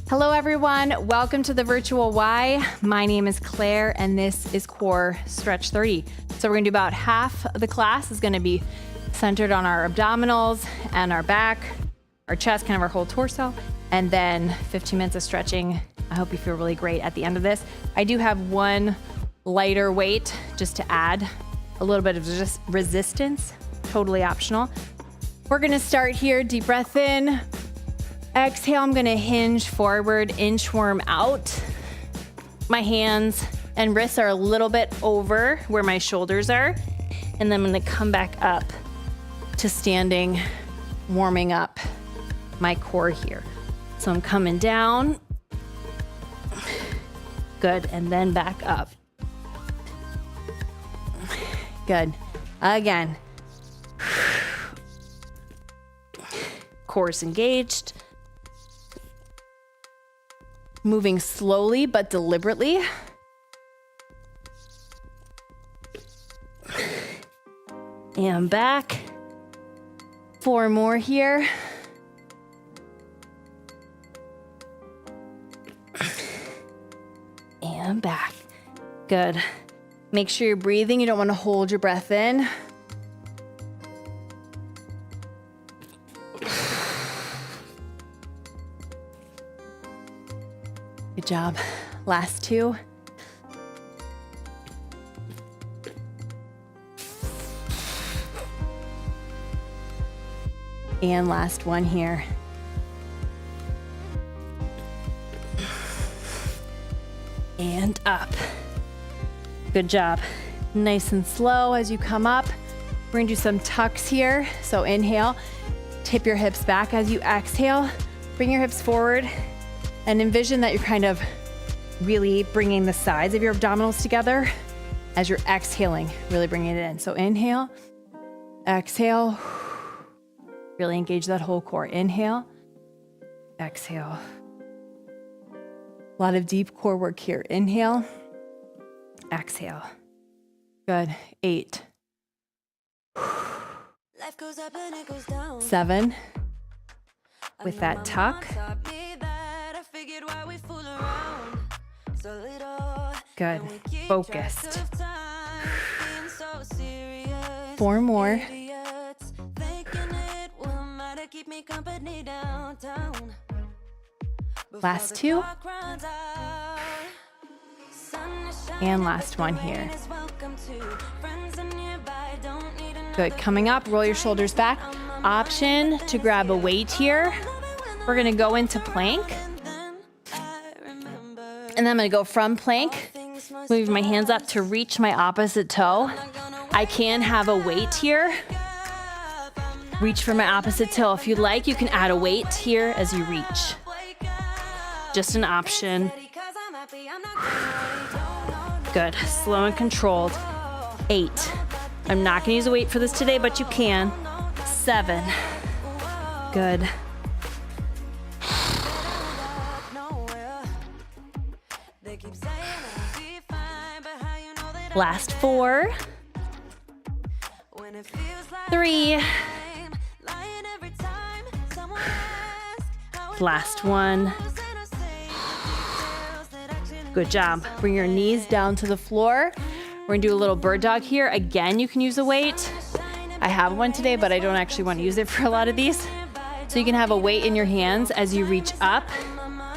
Hello everyone, welcome to the Virtual Y. My name is Claire and this is Core Stretch 30. So we're gonna do about half of the class is gonna be centered on our abdominals and our back, our chest, kind of our whole torso, and then 15 minutes of stretching. I hope you feel really great at the end of this. I do have one lighter weight just to add a little bit of just resistance, totally optional. We're gonna start here, deep breath in. Exhale, I'm gonna hinge forward, inchworm out. My hands and wrists are a little bit over where my shoulders are. And then I'm gonna come back up to standing, warming up my core here. So I'm coming down. Good, and then back up. Good, again. Core's engaged. Moving slowly but deliberately. And back. 4 more here. And back. Good. Make sure you're breathing. You don't want to hold your breath in. Good job. Last 2. And last one here. And up. Good job. Nice and slow as you come up. We're gonna do some tucks here. So inhale, tip your hips back as you exhale. Bring your hips forward. And envision that you're kind of really bringing the sides of your abdominals together as you're exhaling, really bringing it in. So inhale, exhale, really engage that whole core. Inhale, exhale. A lot of deep core work here. Inhale, exhale. Good. 8. 7. With that tuck. Good. Focused. 4 more. Last 2. And last one here. Good. Coming up, roll your shoulders back. Option to grab a weight here. We're going to go into plank. And then I'm gonna go from plank, move my hands up to reach my opposite toe. I can have a weight here. Reach for my opposite toe. If you'd like, you can add a weight here as you reach. Just an option. Good, slow and controlled. 8. I'm not gonna use a weight for this today, but you can. 7. Good. Last 4. 3. Last 1. Good job. Bring your knees down to the floor. We're gonna do a little bird dog here. Again, you can use a weight. I have one today, but I don't actually want to use it for a lot of these. So you can have a weight in your hands as you reach up.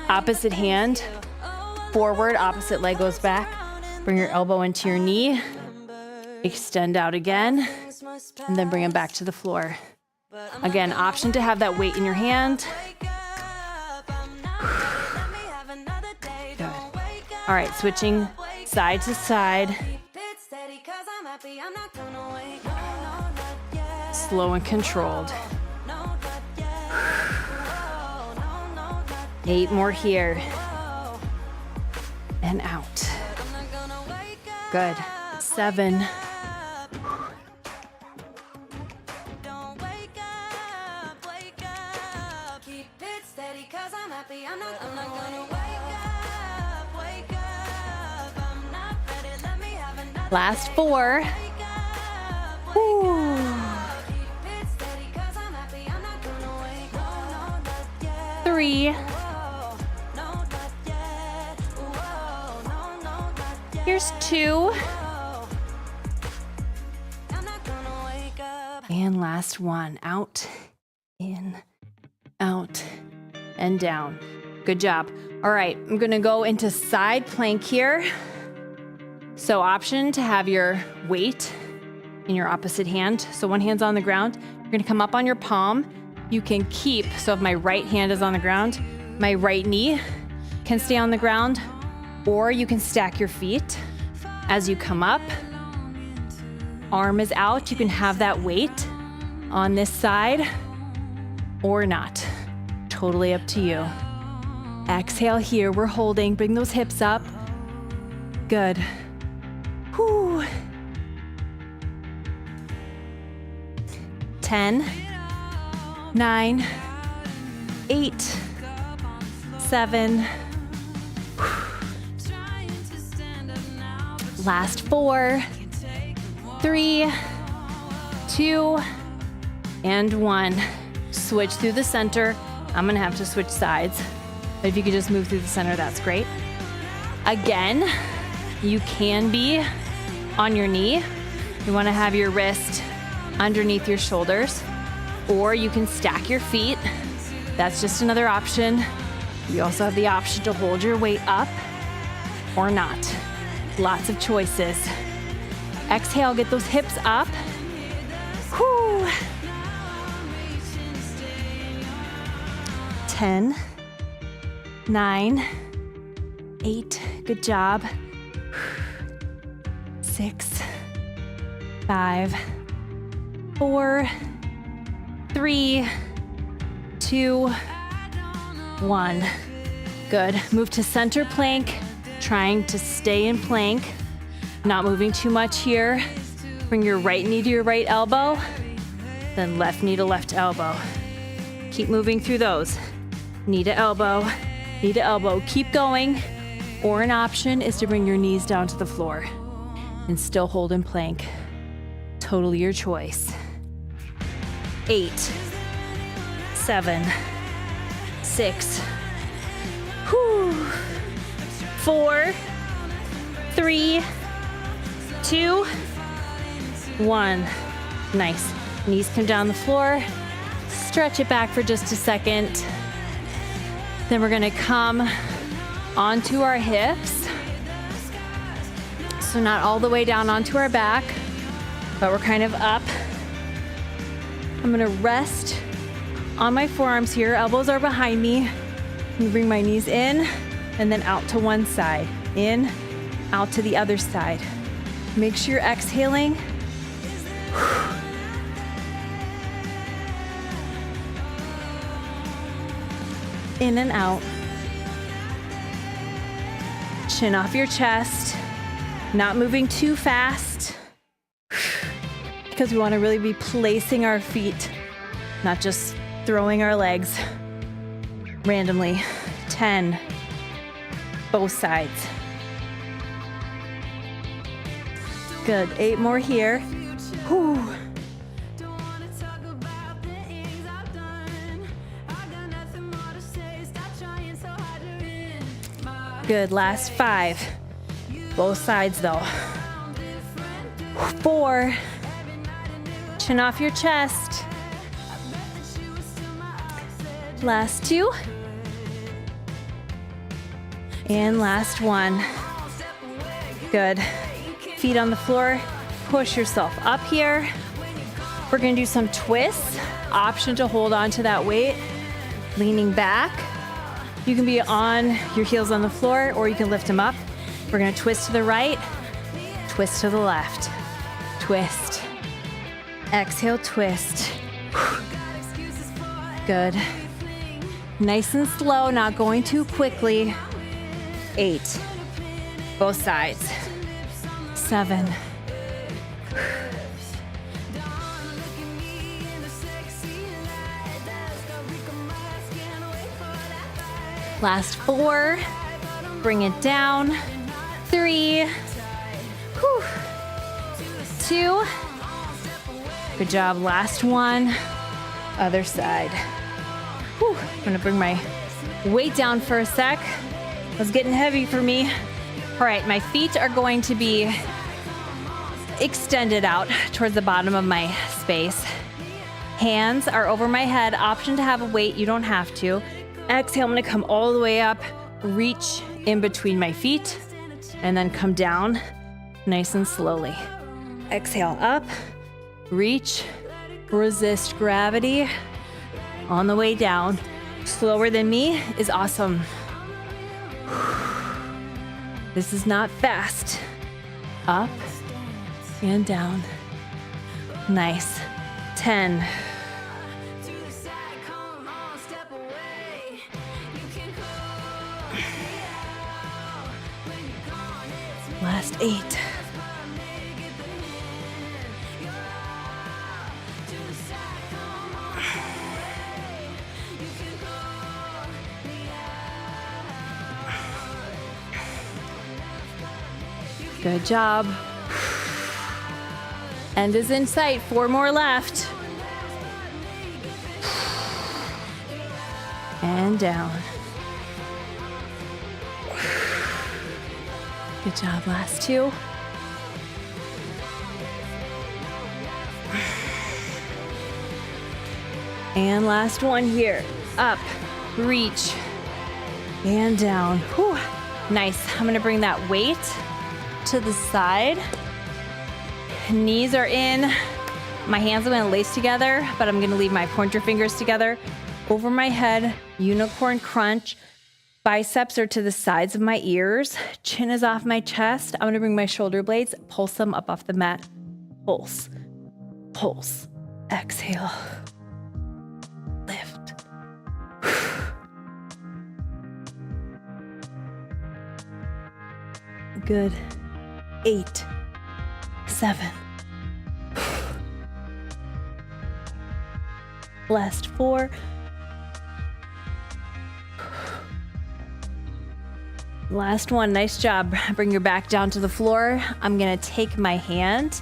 Opposite hand forward, opposite leg goes back. Bring your elbow into your knee. Extend out again. And then bring it back to the floor. Again, option to have that weight in your hand. Good. All right, switching side to side. Slow and controlled. 8 more here. And out. Good. 7. Last 4. Woo. 3. Here's 2. And last one. Out, in, out, and down. Good job. All right, I'm gonna go into side plank here. So option to have your weight in your opposite hand. So one hand's on the ground. You're gonna come up on your palm. You can keep, so if my right hand is on the ground, my right knee can stay on the ground, or you can stack your feet as you come up. Arm is out. You can have that weight on this side or not. Totally up to you. Exhale here. We're holding. Bring those hips up. Good. Whew. 10, 9, 8, 7. Last 4, 3, 2, and 1. Switch through the center. I'm gonna have to switch sides, but if you could just move through the center, that's great. Again, you can be on your knee. You wanna have your wrist underneath your shoulders, or you can stack your feet. That's just another option. You also have the option to hold your weight up or not. Lots of choices. Exhale, get those hips up. Whew. 10, 9, 8, good job. 6, 5, 4, 3, 2, 1. Good. Move to center plank, trying to stay in plank, not moving too much here. Bring your right knee to your right elbow, then left knee to left elbow. Keep moving through those. Knee to elbow, knee to elbow. Keep going. Or an option is to bring your knees down to the floor and still hold in plank. Totally your choice. 8, 7, 6, 4, 3, 2, 1. Nice. Knees come down the floor. Stretch it back for just a second. Then we're gonna come onto our hips. So not all the way down onto our back, but we're kind of up. I'm gonna rest on my forearms here. Elbows are behind me. I'm gonna bring my knees in and then out to one side. In, out to the other side. Make sure you're exhaling. In and out. Chin off your chest. Not moving too fast, because we want to really be placing our feet, not just throwing our legs randomly. 10, both sides. Good, 8 more here. Whew. Good, last 5. Both sides though. 4. Chin off your chest. Last 2. And last 1. Good. Feet on the floor. Push yourself up here. We're gonna do some twists. Option to hold on to that weight. Leaning back. You can be on your heels on the floor, or you can lift them up. We're gonna twist to the right, twist to the left, twist. Exhale, twist. Good. Nice and slow, not going too quickly. 8, both sides. 7. Last 4, bring it down. 3, 2, good job, last 1, other side. I'm gonna bring my weight down for a sec. It was getting heavy for me. All right, my feet are going to be extended out towards the bottom of my space. Hands are over my head. Option to have a weight, you don't have to. Exhale, I'm gonna come all the way up, reach in between my feet, and then come down nice and slowly. Exhale up, reach, resist gravity. On the way down, slower than me is awesome. This is not fast. Up and down. Nice. 10. Last 8. Good job. End is in sight. 4 more left. And down. Good job. Last 2. And last one here. Up, reach, and down. Whew. Nice. I'm gonna bring that weight to the side. Knees are in. My hands are gonna lace together, but I'm gonna leave my pointer fingers together. Over my head, unicorn crunch. Biceps are to the sides of my ears. Chin is off my chest. I'm gonna bring my shoulder blades, pulse them up off the mat. Pulse, pulse, exhale, lift. Good. 8, 7. Last 4. Last one. Nice job. Bring your back down to the floor. I'm gonna take my hand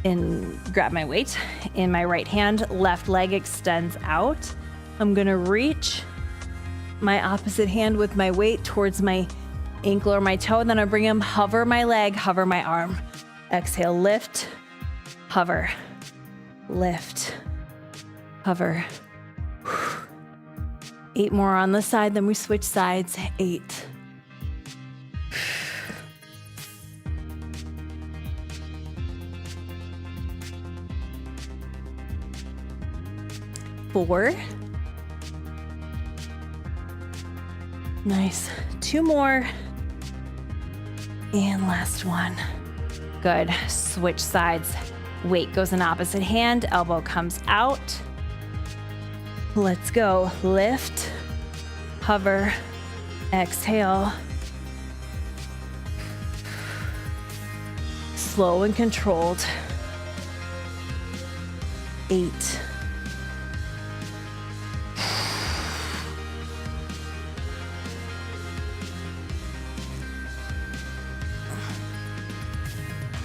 and grab my weight in my right hand. Left leg extends out. I'm gonna reach my opposite hand with my weight towards my ankle or my toe, and then I bring them, hover my leg, hover my arm. Exhale, lift, hover, lift, hover. 8 more on the side, then we switch sides. 8. 4. Nice. 2 more. And last one. Good. Switch sides. Weight goes in opposite hand. Elbow comes out. Let's go. Lift. Hover. Exhale. Slow and controlled. 8.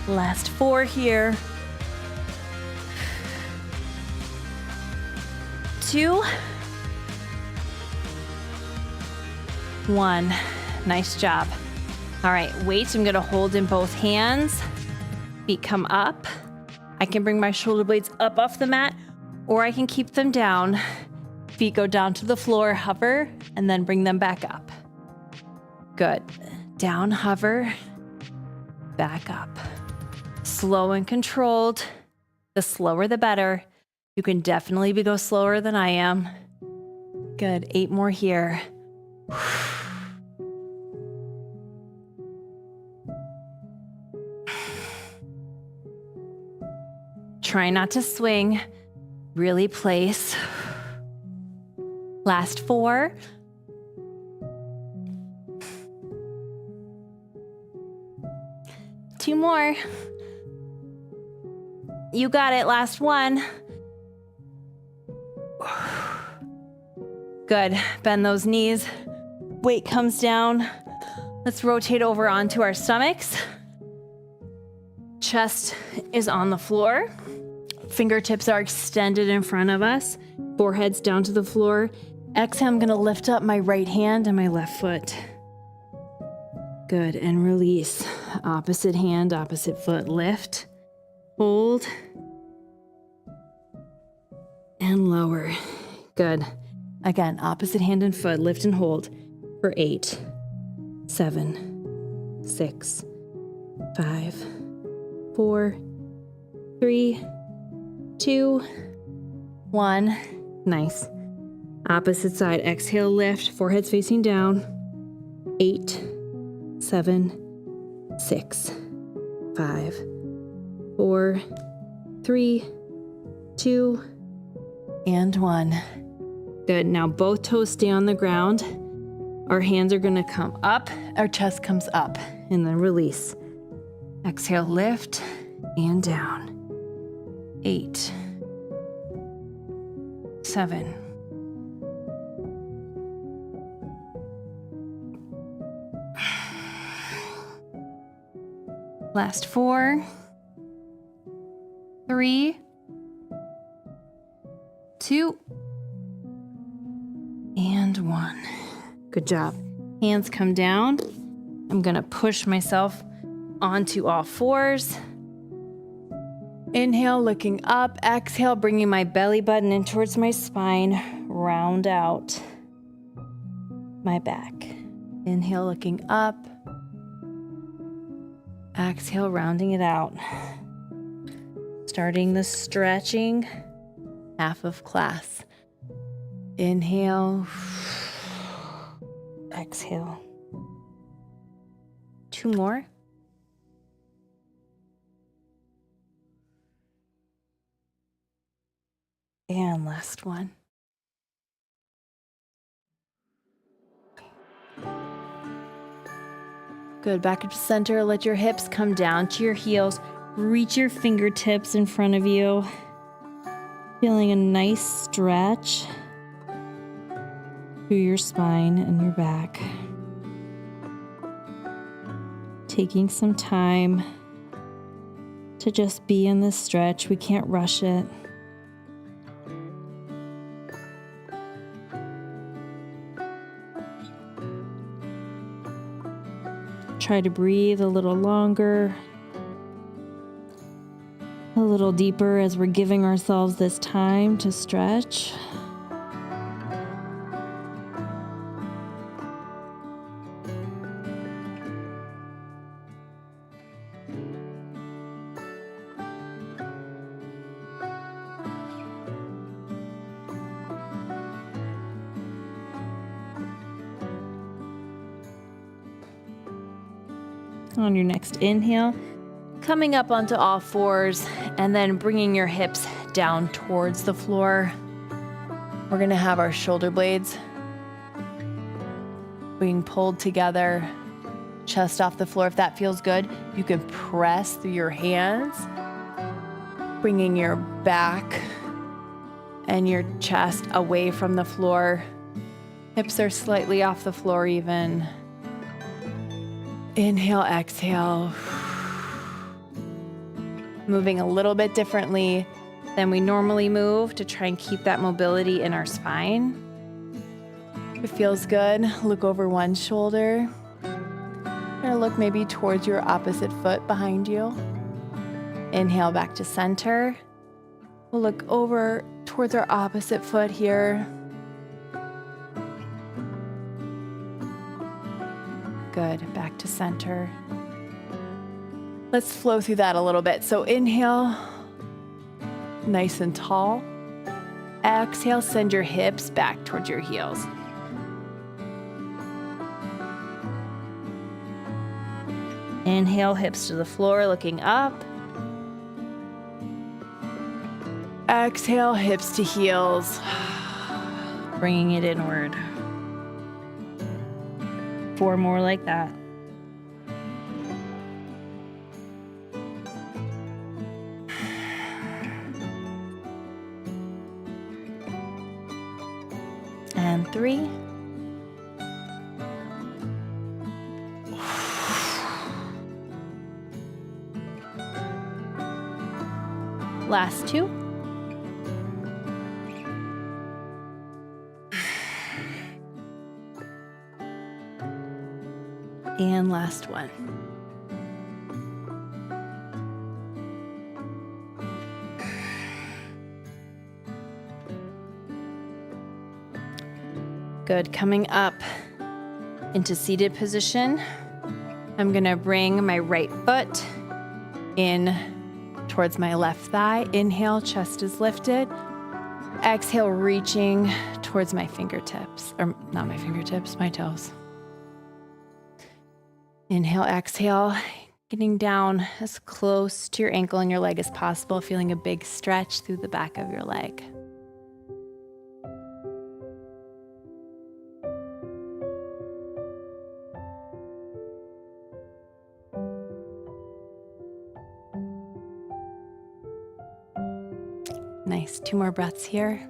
Last 4 here. 2. 1. Nice job. All right, weights I'm gonna hold in both hands. Feet come up. I can bring my shoulder blades up off the mat, or I can keep them down. Feet go down to the floor, hover, and then bring them back up. Good. Down, hover, back up. Slow and controlled. The slower, the better. You can definitely go slower than I am. Good. 8 more here. Try not to swing. Really place. Last 4. Two more. You got it. Last one. Good. Bend those knees. Weight comes down. Let's rotate over onto our stomachs. Chest is on the floor. Fingertips are extended in front of us. Forehead's down to the floor. Exhale, I'm gonna lift up my right hand and my left foot. Good, and release. Opposite hand, opposite foot, lift, hold, and lower. Good. Again, opposite hand and foot, lift and hold for 8, 7, 6, 5, 4, 3, 2, 1. Nice. Opposite side, exhale, lift, forehead's facing down. 8, 7, 6, 5, 4, 3, 2, and 1. Good. Now both toes stay on the ground. Our hands are going to come up. Our chest comes up. And then release. Exhale, lift and down. 8, 7, 4, 3, 2, and 1. Good job. Hands come down. I'm gonna push myself onto all fours. Inhale, looking up. Exhale, bringing my belly button in towards my spine. Round out my back. Inhale, looking up. Exhale, rounding it out. Starting the stretching half of class. Inhale. Exhale. 2 more. And last one. Good. Back up to center. Let your hips come down to your heels. Reach your fingertips in front of you. Feeling a nice stretch through your spine and your back. Taking some time to just be in this stretch. We can't rush it. Try to breathe a little longer, a little deeper as we're giving ourselves this time to stretch. On your next inhale, coming up onto all fours and then bringing your hips down towards the floor. We're going to have our shoulder blades being pulled together, chest off the floor. If that feels good, you can press through your hands, bringing your back and your chest away from the floor. Hips are slightly off the floor even. Inhale, exhale. Moving a little bit differently than we normally move to try and keep that mobility in our spine. If it feels good, look over one shoulder. And look maybe towards your opposite foot behind you. Inhale back to center. We'll look over towards our opposite foot here. Good, back to center. Let's flow through that a little bit. So inhale, nice and tall. Exhale, send your hips back towards your heels. Inhale, hips to the floor, looking up. Exhale, hips to heels, bringing it inward. 4 more like that. And 3. Last 2. And last one. Good. Coming up into seated position, I'm gonna bring my right foot in towards my left thigh. Inhale, chest is lifted. Exhale, reaching towards my fingertips, or not my fingertips, my toes. Inhale, exhale, getting down as close to your ankle and your leg as possible, feeling a big stretch through the back of your leg. Nice. 2 more breaths here.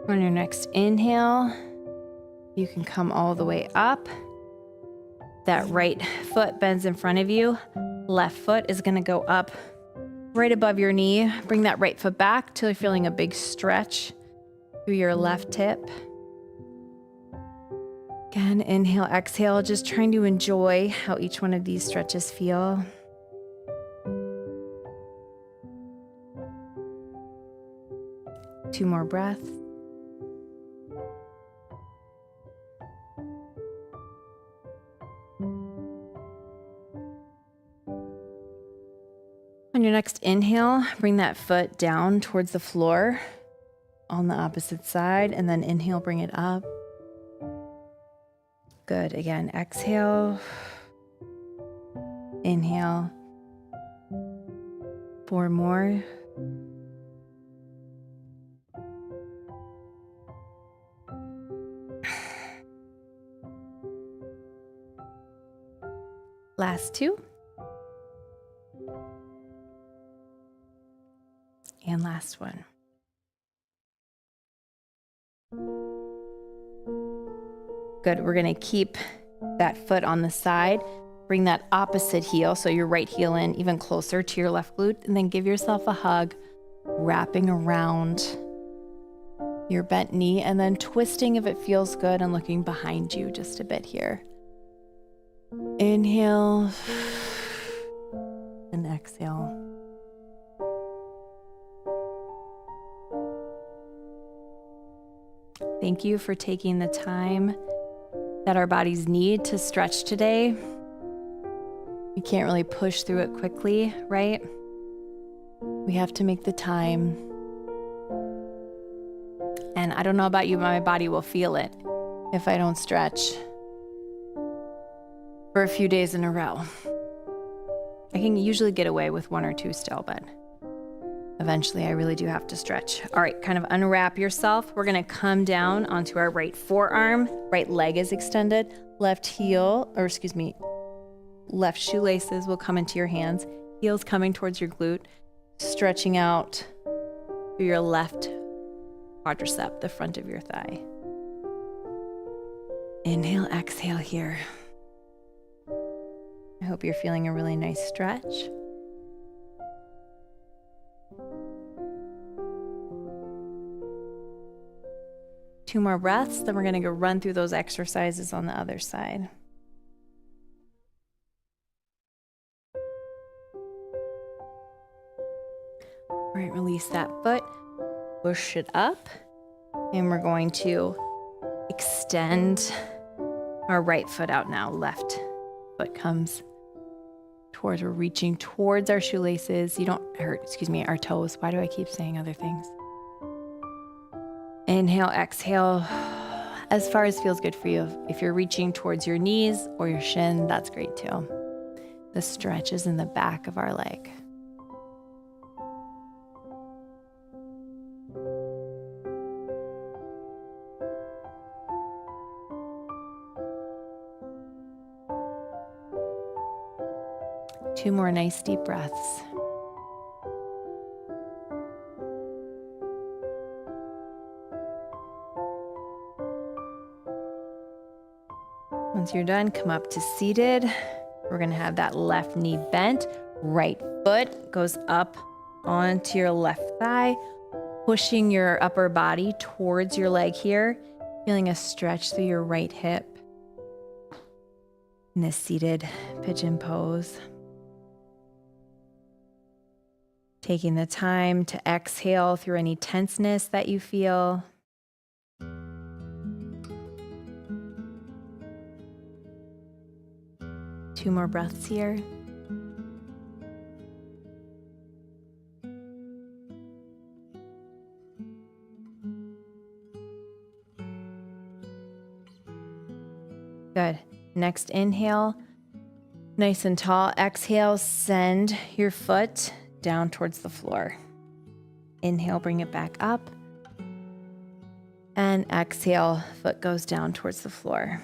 On your next inhale, you can come all the way up. That right foot bends in front of you. Left foot is going to go up right above your knee. Bring that right foot back till you're feeling a big stretch through your left hip. Again, inhale, exhale, just trying to enjoy how each one of these stretches feel. Two more breaths. On your next inhale, bring that foot down towards the floor on the opposite side, and then inhale, bring it up. Good. Again, exhale, inhale, 4 more. Last 2. And last one. Good. We're going to keep that foot on the side. Bring that opposite heel, so your right heel in even closer to your left glute, and then give yourself a hug, wrapping around your bent knee, and then twisting if it feels good and looking behind you just a bit here. Inhale and exhale. Thank you for taking the time that our bodies need to stretch today. We can't really push through it quickly, right? We have to make the time. And I don't know about you, but my body will feel it if I don't stretch for a few days in a row. I can usually get away with 1 or 2 still, but eventually I really do have to stretch. All right, kind of unwrap yourself. We're gonna come down onto our right forearm. Right leg is extended. Left shoelaces will come into your hands. Heels coming towards your glute. Stretching out through your left quadricep, the front of your thigh. Inhale, exhale here. I hope you're feeling a really nice stretch. Two more breaths, then we're going to go run through those exercises on the other side. All right, release that foot, push it up, and we're going to extend our right foot out now. Left foot comes towards, we're reaching towards our shoelaces. Our toes. Why do I keep saying other things? Inhale, exhale, as far as feels good for you. If you're reaching towards your knees or your shin, that's great too. The stretch is in the back of our leg. Two more nice deep breaths. Once you're done, come up to seated. We're gonna have that left knee bent. Right foot goes up onto your left thigh. pushing your upper body towards your leg here, feeling a stretch through your right hip in this seated pigeon pose. Taking the time to exhale through any tenseness that you feel. Two more breaths here. Good. Next inhale, nice and tall. Exhale, send your foot down towards the floor. Inhale, bring it back up. And exhale, foot goes down towards the floor.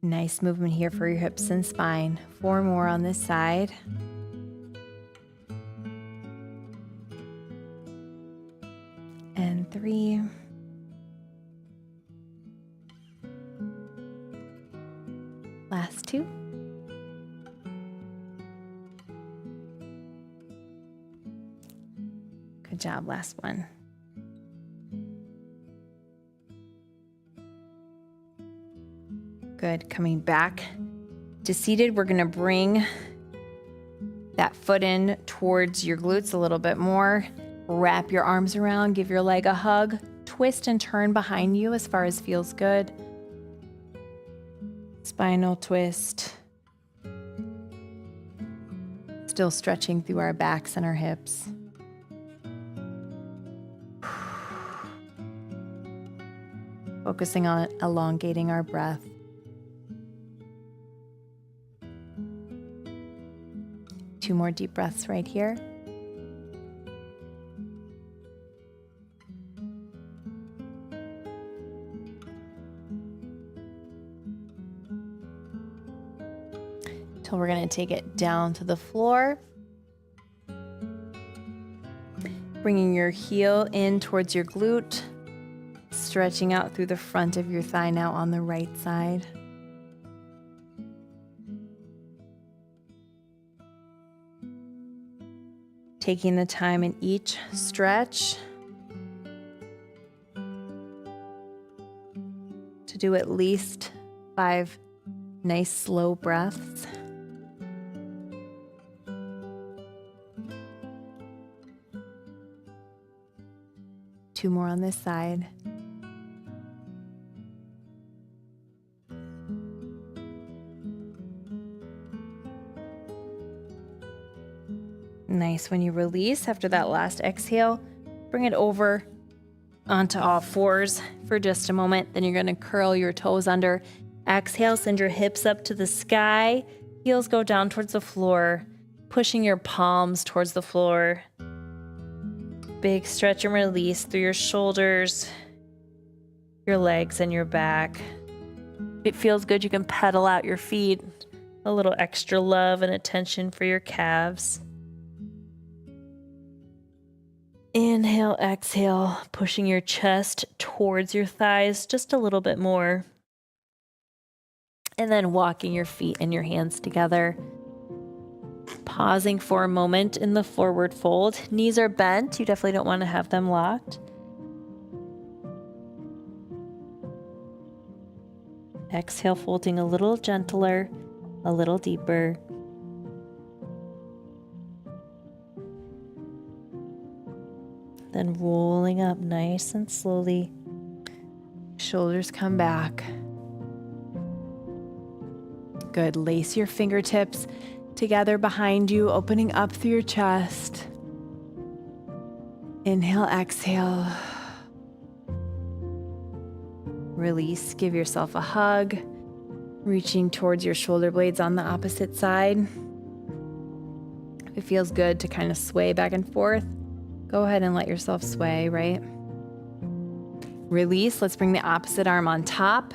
Nice movement here for your hips and spine. 4 more on this side. And 3. Last 2. Good job, last one. Good, coming back to seated, we're gonna bring that foot in towards your glutes a little bit more. Wrap your arms around, give your leg a hug, twist and turn behind you as far as feels good. Spinal twist. Still stretching through our backs and our hips. Focusing on elongating our breath. Two more deep breaths right here. Till we're going to take it down to the floor. Bringing your heel in towards your glute, stretching out through the front of your thigh now on the right side. Taking the time in each stretch to do at least 5 nice slow breaths. Two more on this side. Nice. When you release after that last exhale, bring it over onto all fours for just a moment. Then you're going to curl your toes under. Exhale, send your hips up to the sky. Heels go down towards the floor, pushing your palms towards the floor. Big stretch and release through your shoulders, your legs, and your back. If it feels good, you can pedal out your feet. A little extra love and attention for your calves. Inhale, exhale, pushing your chest towards your thighs just a little bit more. And then walking your feet and your hands together. Pausing for a moment in the forward fold. Knees are bent. You definitely don't want to have them locked. Exhale, folding a little gentler, a little deeper. Then rolling up nice and slowly. Shoulders come back. Good. Lace your fingertips together behind you, opening up through your chest. Inhale, exhale. Release. Give yourself a hug, reaching towards your shoulder blades on the opposite side. If it feels good to kind of sway back and forth, go ahead and let yourself sway, right? Release. Let's bring the opposite arm on top.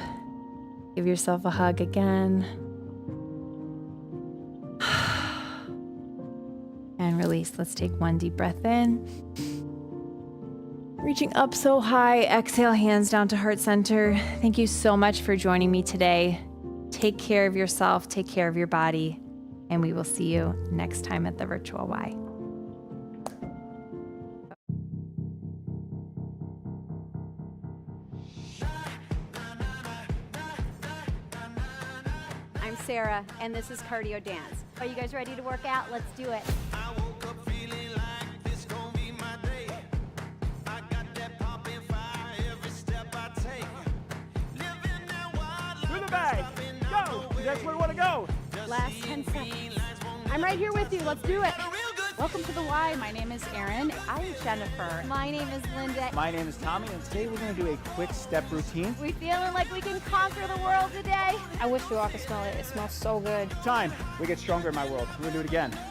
Give yourself a hug again. And release. Let's take one deep breath in. Reaching up so high. Exhale, hands down to heart center. Thank you so much for joining me today. Take care of yourself, take care of your body, and we will see you next time at the Virtual Y. I'm Sarah, and this is cardio dance. Are you guys ready to work out? Let's do it. I woke up feeling like this gon' be my day. I got that poppin' fire every step I take. Living that wild Through the bag. Go. That's where we want to go. Last 10 seconds. I'm right here with you. Let's do it. Welcome to the Y. My name is Erin. I'm Jennifer. My name is Linda. My name is Tommy, and today we're going to do a quick step routine. We feeling like we can conquer the world today? I wish you all could smell it. It smells so good. Time. We get stronger in my world. We're going to do it again.